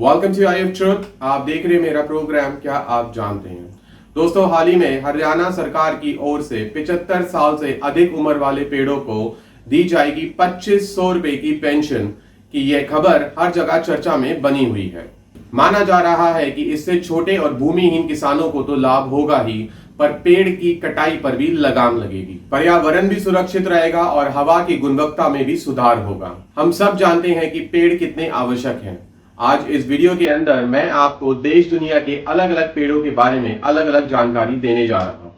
Welcome to eye of truth. आप देख रहे हैं मेरा प्रोग्राम क्या आप जानते हैं। दोस्तों, हाल ही में हरियाणा सरकार की ओर से 75 साल से अधिक उम्र वाले पेड़ों को दी जाएगी 2500 रुपए की पेंशन की यह खबर हर जगह चर्चा में बनी हुई है। माना जा रहा है कि इससे छोटे और भूमिहीन किसानों को तो लाभ होगा ही, पर पेड़ की कटाई पर भी लगाम लगेगी। पर्यावरण भी सुरक्षित रहेगा और हवा की गुणवत्ता में भी सुधार होगा। हम सब जानते हैं कि पेड़ कितने आवश्यक हैं। आज इस वीडियो के अंदर मैं आपको देश दुनिया के अलग अलग पेड़ों के बारे में अलग अलग जानकारी देने जा रहा हूं।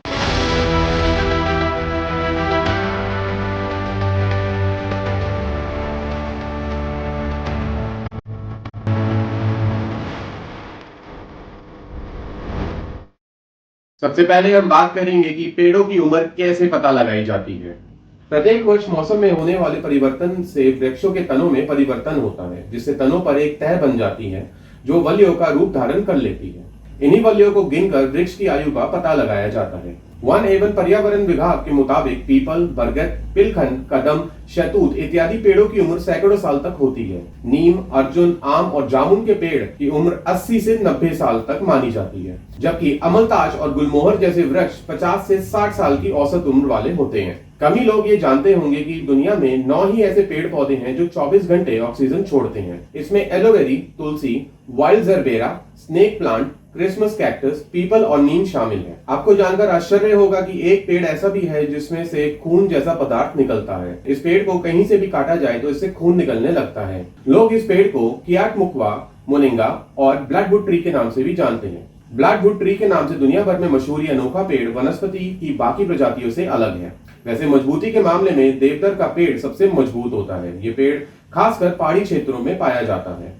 सबसे पहले हम बात करेंगे कि पेड़ों की उम्र कैसे पता लगाई जाती है। प्रत्येक वर्ष मौसम में होने वाले परिवर्तन से वृक्षों के तनों में परिवर्तन होता है, जिससे तनों पर एक तह बन जाती है जो वलियों का रूप धारण कर लेती है। इन्हीं वलियों को गिनकर वृक्ष की आयु का पता लगाया जाता है। वन एवं पर्यावरण विभाग के मुताबिक पीपल, बरगद, पिलखन, कदम, शहतूत इत्यादि पेड़ों की उम्र सैकड़ों साल तक होती है। नीम, अर्जुन, आम और जामुन के पेड़ की उम्र 80 से 90 साल तक मानी जाती है, जबकि अमलताज और गुलमोहर जैसे वृक्ष 50 से 60 साल की औसत उम्र वाले होते हैं। कम ही लोग ये जानते होंगे कि दुनिया में 9 ही ऐसे पेड़ पौधे हैं जो 24 घंटे ऑक्सीजन छोड़ते हैं। इसमें aloe vera, tulsi, wild gerbera, snake plant, Christmas cactus, peepal और नीम शामिल है। आपको जानकर आश्चर्य होगा कि एक पेड़ ऐसा भी है जिसमें से खून जैसा पदार्थ निकलता है। इस पेड़ को कहीं से भी काटा जाए तो इससे खून निकलने लगता है। लोग इस पेड़ को कियाट मुकवा, मोरिंगा और ब्लडवुड ट्री के नाम से भी जानते हैं। ब्लडवुड ट्री के नाम से दुनिया भर में मशहूर ये अनोखा पेड़ वनस्पति की बाकी प्रजातियों से अलग है। वैसे मजबूती के मामले में देवदार का पेड़ सबसे मजबूत होता है। ये पेड़ खासकर पहाड़ी क्षेत्रों में पाया जाता है।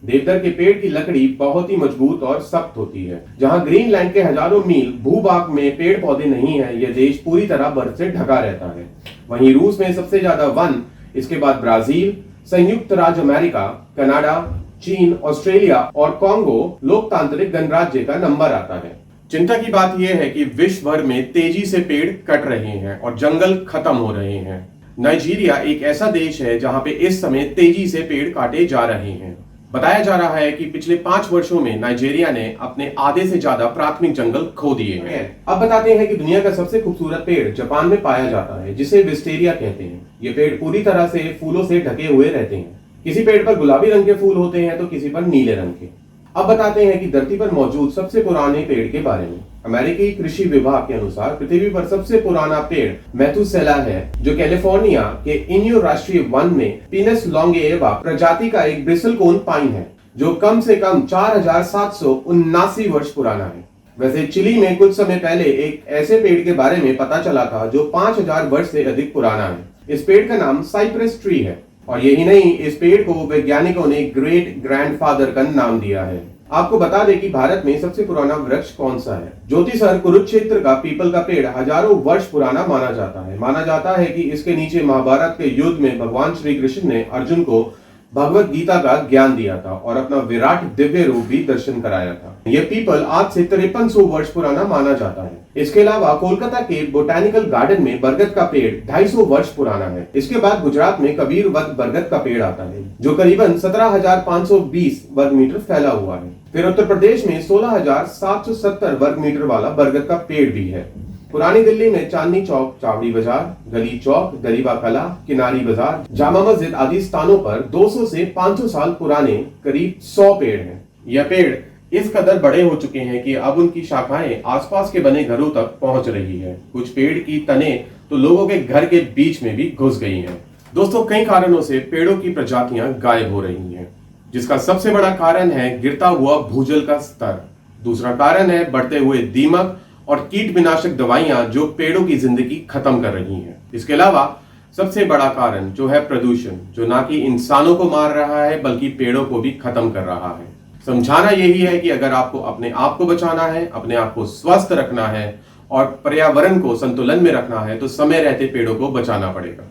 देवदार के पेड़ की लकड़ी बहुत ही मजबूत और सख्त होती है। जहां ग्रीनलैंड के हजारों मील भूभाग में पेड़ पौधे नहीं है, यह देश पूरी तरह बर्फ से ढका रहता है। वहीं रूस में सबसे ज्यादा वन, इसके बाद ब्राजील, संयुक्त राज्य अमेरिका, कनाडा, चीन, ऑस्ट्रेलिया और कांगो लोकतांत्रिक गणराज्य का नंबर आता है। चिंता की बात यह है कि विश्व भर में तेजी से पेड़ कट रहे हैं और जंगल खत्म हो रहे हैं। नाइजीरिया एक ऐसा देश है जहां पे इस समय तेजी से पेड़ काटे जा रहे हैं। बताया जा रहा है कि पिछले 5 वर्षों में नाइजीरिया ने अपने आधे से ज्यादा प्राथमिक जंगल खो दिए हैं। अब बताते हैं कि दुनिया का सबसे खूबसूरत पेड़ जापान में पाया जाता है, जिसे विस्टेरिया कहते हैं। ये पेड़ पूरी तरह से फूलों से ढके हुए रहते हैं। किसी पेड़ पर गुलाबी रंग के फूल होते हैं तो किसी पर नीले रंग के। अब बताते हैं कि धरती पर मौजूद सबसे पुराने पेड़ के बारे में। अमेरिकी कृषि विभाग के अनुसार पृथ्वी पर सबसे पुराना पेड़ मैथुसेला है, जो कैलिफोर्निया के इन्यो राष्ट्रीय वन में पिनस लॉन्गेवा प्रजाति का एक ब्रिसलकोन पाइन है, जो कम से कम 4779 वर्ष पुराना है। वैसे चिली में कुछ समय पहले एक ऐसे पेड़ के बारे में पता चला था जो 5000 वर्ष से अधिक पुराना है। इस पेड़ का नाम साइप्रस ट्री है और यही नहीं, इस पेड़ को वैज्ञानिकों ने ग्रेट ग्रैंडफादर का नाम दिया है। आपको बता दें कि भारत में सबसे पुराना वृक्ष कौन सा है। ज्योतिसर कुरुक्षेत्र का पीपल का पेड़ हजारों वर्ष पुराना माना जाता है। माना जाता है कि इसके नीचे महाभारत के युद्ध में भगवान श्री कृष्ण ने अर्जुन को भगवत गीता का ज्ञान दिया था और अपना विराट दिव्य रूप भी दर्शन कराया था। यह पीपल आज से 5300 वर्ष पुराना माना जाता है। इसके अलावा कोलकाता के बोटैनिकल गार्डन में बरगद का पेड़ 250 वर्ष पुराना है। इसके बाद गुजरात में कबीरवत बरगद का पेड़ आता है, जो करीबन 17,520 वर्ग मीटर फैला हुआ है। फिर उत्तर प्रदेश में 16,770 वर्ग मीटर वाला बरगद का पेड़ भी है। पुरानी दिल्ली में चांदनी चौक, चावड़ी बाजार, गली चौक, गरीबा कला, किनारी बाजार, जामा मस्जिद आदि स्थानों पर 200 से 500 साल पुराने करीब 100 पेड़ हैं। यह पेड़ इस कदर बड़े हो चुके हैं कि अब उनकी शाखाएं आसपास के बने घरों तक पहुंच रही है। कुछ पेड़ की तने तो लोगों के घर के बीच में भी घुस गई हैं। दोस्तों, कई कारणों से पेड़ों की प्रजातियां गायब हो रही हैं, जिसका सबसे बड़ा कारण है गिरता हुआ भूजल का स्तर। दूसरा कारण है बढ़ते हुए दीमक और कीट विनाशक दवाइयां जो पेड़ों की जिंदगी खत्म कर रही हैं। इसके अलावा सबसे बड़ा कारण जो है प्रदूषण, जो ना कि इंसानों को मार रहा है बल्कि पेड़ों को भी खत्म कर रहा है। समझाना यही है कि अगर आपको अपने आप को बचाना है, अपने आप को स्वस्थ रखना है और पर्यावरण को संतुलन में रखना है, तो समय रहते पेड़ों को बचाना पड़ेगा।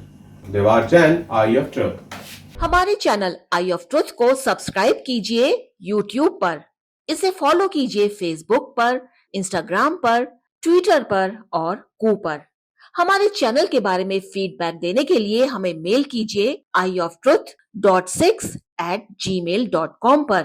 देवार जैन, आई ऑफ ट्रुथ। हमारे चैनल आई ऑफ ट्रुथ को सब्सक्राइब कीजिए यूट्यूब पर, इसे फॉलो कीजिए फेसबुक पर, इंस्टाग्राम पर, ट्विटर पर और कू पर। हमारे चैनल के बारे में फीडबैक देने के लिए हमें मेल कीजिए ioftruth.6@gmail.com पर।